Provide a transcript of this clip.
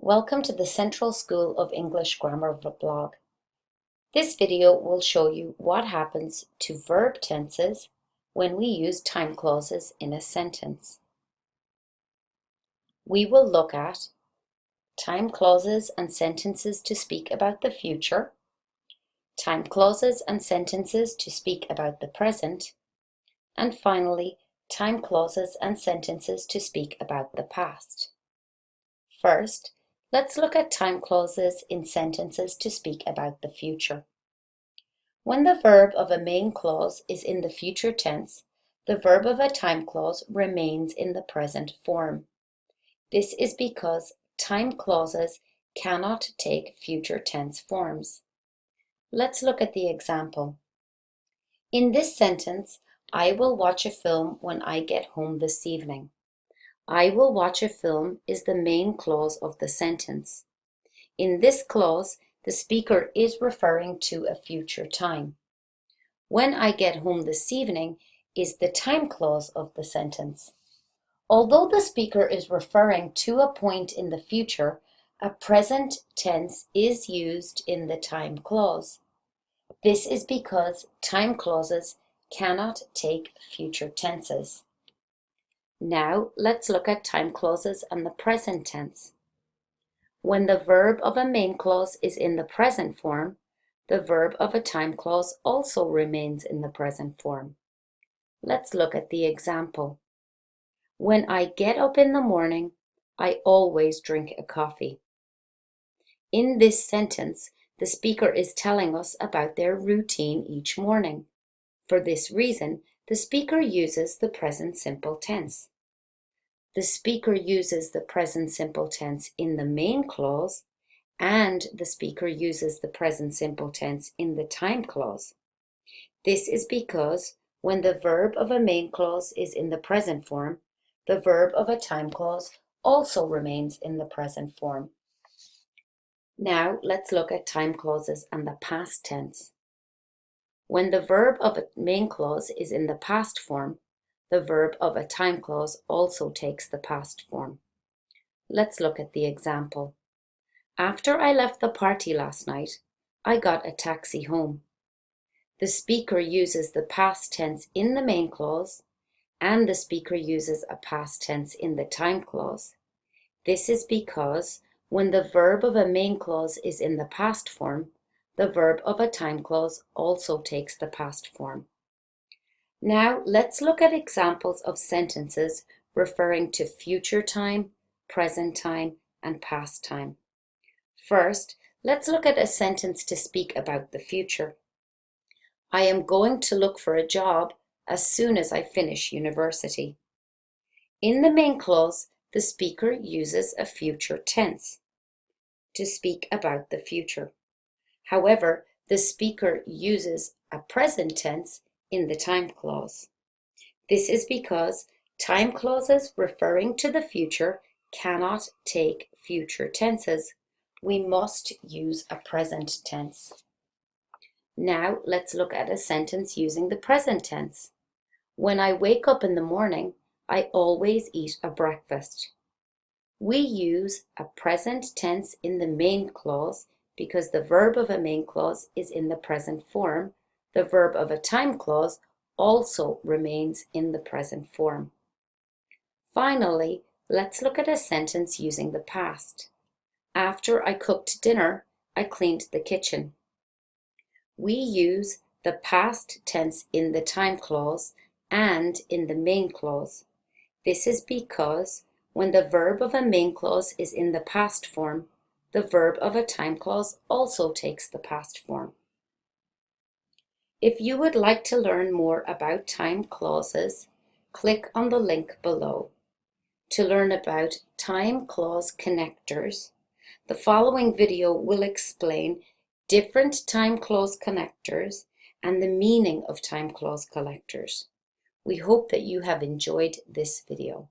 Welcome to the Central School of English Grammar blog. This video will show you what happens to verb tenses when we use time clauses in a sentence. We will look at time clauses and sentences to speak about the future, time clauses and sentences to speak about the present, and finally, time clauses and sentences to speak about the past. First, let's look at time clauses in sentences to speak about the future. When the verb of a main clause is in the future tense, the verb of a time clause remains in the present form. This is because time clauses cannot take future tense forms. Let's look at the example. In this sentence, I will watch a film when I get home this evening. I will watch a film is the main clause of the sentence. In this clause, the speaker is referring to a future time. When I get home this evening is the time clause of the sentence. Although the speaker is referring to a point in the future, a present tense is used in the time clause. This is because time clauses cannot take future tenses. Now let's look at time clauses and the present tense. When the verb of a main clause is in the present form, the verb of a time clause also remains in the present form. Let's look at the example. When I get up in the morning, I always drink a coffee. In this sentence, the speaker is telling us about their routine each morning. For this reason, the speaker uses the present simple tense. The speaker uses the present simple tense in the main clause, and the speaker uses the present simple tense in the time clause. This is because when the verb of a main clause is in the present form, the verb of a time clause also remains in the present form. Now let's look at time clauses and the past tense. When the verb of a main clause is in the past form, the verb of a time clause also takes the past form. Let's look at the example. After I left the party last night, I got a taxi home. The speaker uses the past tense in the main clause, and the speaker uses a past tense in the time clause. This is because when the verb of a main clause is in the past form, the verb of a time clause also takes the past form. Now let's look at examples of sentences referring to future time, present time, and past time. First, let's look at a sentence to speak about the future. I am going to look for a job as soon as I finish university. In the main clause, the speaker uses a future tense to speak about the future. However, the speaker uses a present tense in the time clause. This is because time clauses referring to the future cannot take future tenses. We must use a present tense. Now let's look at a sentence using the present tense. When I wake up in the morning, I always eat a breakfast. We use a present tense in the main clause because the verb of a main clause is in the present form. The verb of a time clause also remains in the present form. Finally, let's look at a sentence using the past. After I cooked dinner, I cleaned the kitchen. We use the past tense in the time clause and in the main clause. This is because when the verb of a main clause is in the past form, the verb of a time clause also takes the past form. If you would like to learn more about time clauses, click on the link below. To learn about time clause connectors, the following video will explain different time clause connectors and the meaning of time clause connectors. We hope that you have enjoyed this video.